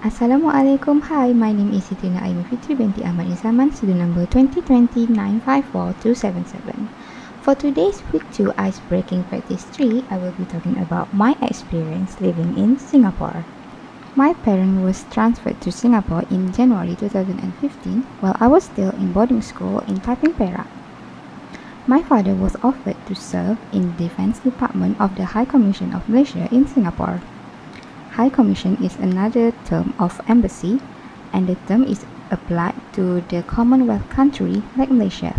Assalamualaikum. Hi, my name is Siti Nur Aimi Fitri Binti Ahmad Ridzalman, student number 2020-954277. For today's week 2 ice breaking practice 3, I will be talking about my experience living in Singapore. My parents was transferred to Singapore in January 2015 while I was still in boarding school in Taiping, Perak. My father was offered to serve in the Defense Department of the High Commission of Malaysia in Singapore. High Commission is another term of embassy, and the term is applied to the Commonwealth country like Malaysia.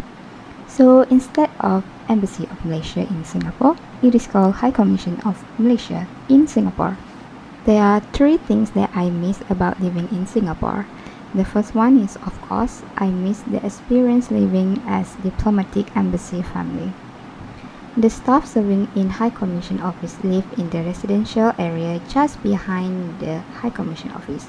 So instead of Embassy of Malaysia in Singapore, it is called High Commission of Malaysia in Singapore. There are 3 things that I miss about living in Singapore. The first one is, of course, I miss the experience living as diplomatic embassy family. The staff serving in High Commission office live in the residential area just behind the High Commission office.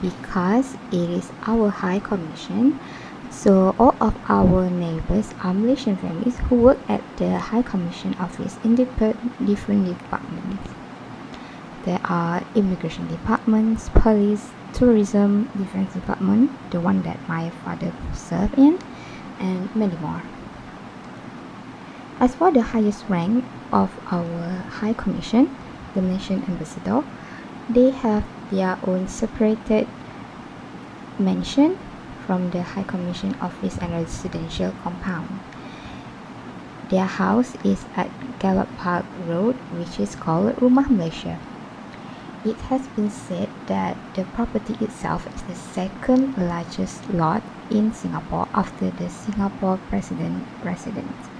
Because it is our High Commission, so all of our neighbors are Malaysian families who work at the High Commission office in different departments. There are immigration departments, police, tourism, defense department, the one that my father served in, and many more. As for the highest rank of our High Commission, the Malaysian Ambassador, they have their own separated mansion from the High Commission office and residential compound. Their house is at Gallop Park Road, which is called Rumah Malaysia. It has been said that the property itself is the second largest lot in Singapore after the Singapore President residence.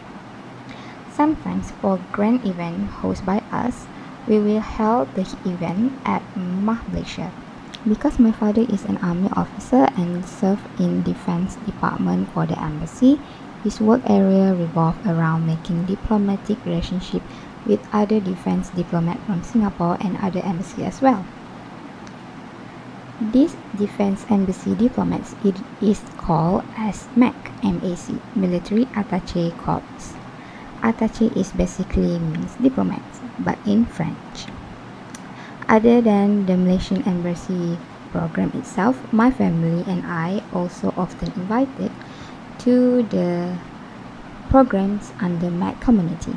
Sometimes for grand event hosted by us, we will hold the event at Rumah Malaysia. Because my father is an army officer and served in defense department for the embassy, his work area revolved around making diplomatic relationship with other defense diplomats from Singapore and other embassies as well. These defense embassy diplomats is called as MAC, MAC, Military Attaché Corps. Attaché is basically means diplomats, but in French. Other than the Malaysian embassy program itself, my family and I also often invited to the programs under MAC community.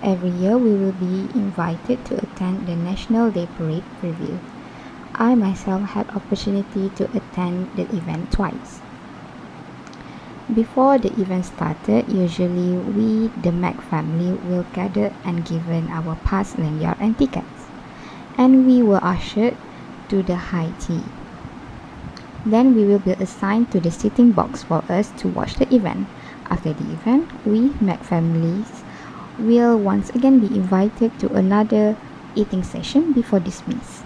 Every year we will be invited to attend the National Day Parade preview. I myself had opportunity to attend the event twice. Before the event started, usually we, the MAC family, will gather and given our pass, lanyard and tickets. And we were ushered to the high tea. Then we will be assigned to the sitting box for us to watch the event. After the event, we, MAC families, will once again be invited to another eating session before dismiss.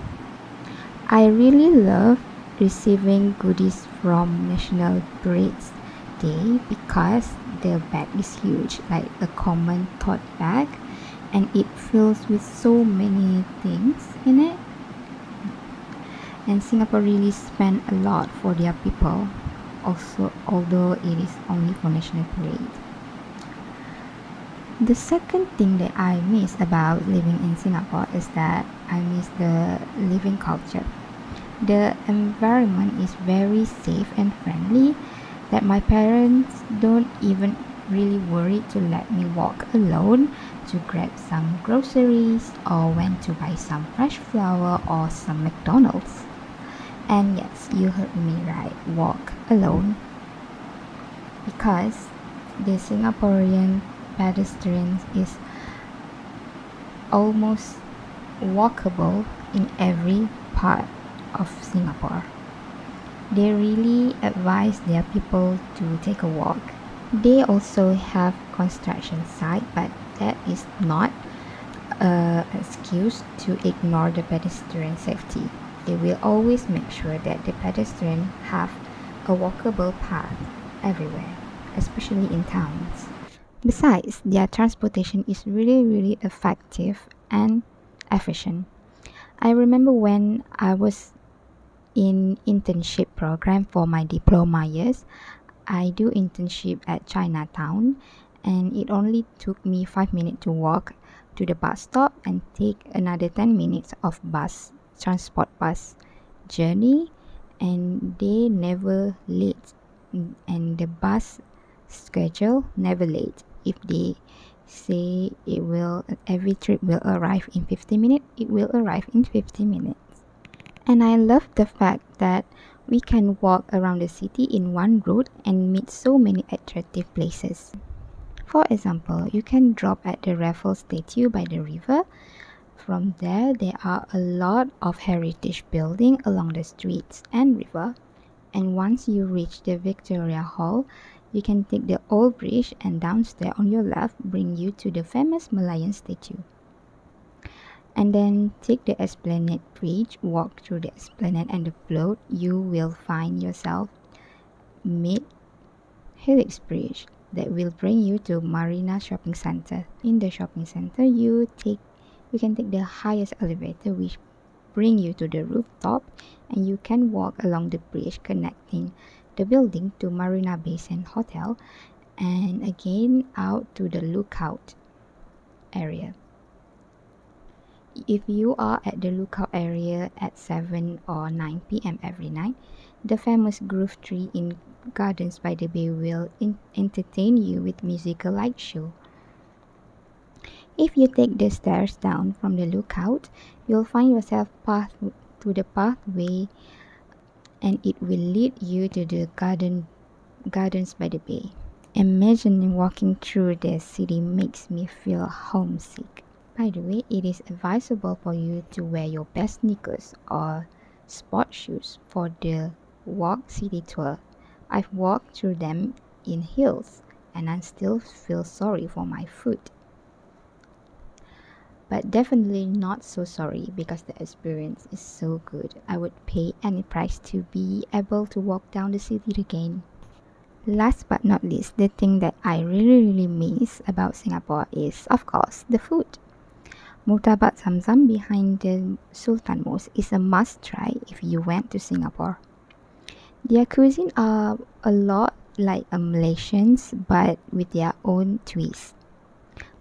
I really love receiving goodies from National Parades Day because the bag is huge, like a common tote bag, and it fills with so many things in it. And Singapore really spend a lot for their people, also although it is only for National Parade. The second thing that I miss about living in Singapore is that I miss the living culture. The environment is very safe and friendly, that my parents don't even really worry to let me walk alone to grab some groceries or when to buy some fresh flour or some McDonald's. And yes, you heard me right, walk alone. Because the Singaporean pedestrians is almost walkable in every part of Singapore. They really advise their people to take a walk. They also have construction site, but that is not an excuse to ignore the pedestrian safety. They will always make sure that the pedestrians have a walkable path everywhere, especially in towns. Besides, their transportation is really effective and efficient. I remember when I was in internship program for my diploma years, I do internship at Chinatown, and it only took me 5 minutes to walk to the bus stop and take another 10 minutes of transport bus journey, and they never late, and the bus schedule never late. If they say every trip will arrive in 50 minutes, it will arrive in 50 minutes. And I love the fact that we can walk around the city in one route and meet so many attractive places. For example, you can drop at the Raffles statue by the river. From there are a lot of heritage buildings along the streets and river. And once you reach the Victoria Hall, you can take the old bridge, and downstairs on your left bring you to the famous Malayan statue. And then take the Esplanade Bridge, walk through the Esplanade and the float, you will find yourself mid Helix Bridge that will bring you to Marina Shopping Center. In the shopping center, you can take the highest elevator which bring you to the rooftop, and you can walk along the bridge connecting the building to Marina Bay Sands Hotel, and again out to the lookout area. If you are at the lookout area at 7 or 9 p.m. every night, the famous Groove Tree in Gardens by the Bay will entertain you with musical light show. If you take the stairs down from the lookout, you'll find yourself to the pathway, and it will lead you to the Gardens by the Bay. Imagining walking through the city makes me feel homesick. By the way, it is advisable for you to wear your best sneakers or sport shoes for the Walk City Tour. I've walked through them in heels, and I still feel sorry for my foot. But definitely not so sorry because the experience is so good. I would pay any price to be able to walk down the city again. Last but not least, the thing that I really miss about Singapore is, of course, the food. Murtabak Zamzam behind the Sultan Mosque is a must try if you went to Singapore. Their cuisine are a lot like Malaysians, but with their own twist.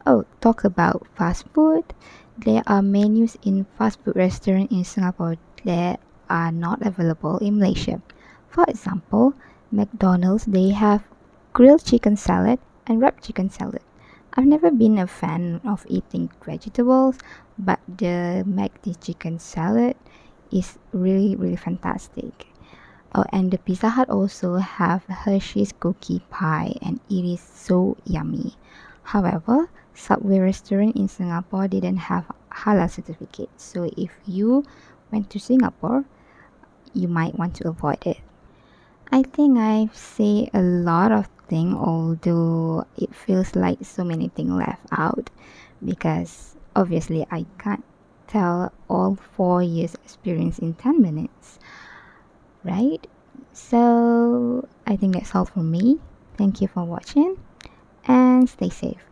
Oh, talk about fast food. There are menus in fast food restaurants in Singapore that are not available in Malaysia. For example, McDonald's, they have grilled chicken salad and wrapped chicken salad. I've never been a fan of eating vegetables, but the McD chicken salad is really fantastic. Oh, and the Pizza Hut also have Hershey's cookie pie, and it is so yummy. However, Subway restaurant in Singapore didn't have halal certificate, so if you went to Singapore, you might want to avoid it. I think I've said a lot of things, although it feels like so many things left out, because obviously I can't tell all 4 years experience in 10 minutes, right? So I think that's all for me. Thank you for watching, and stay safe.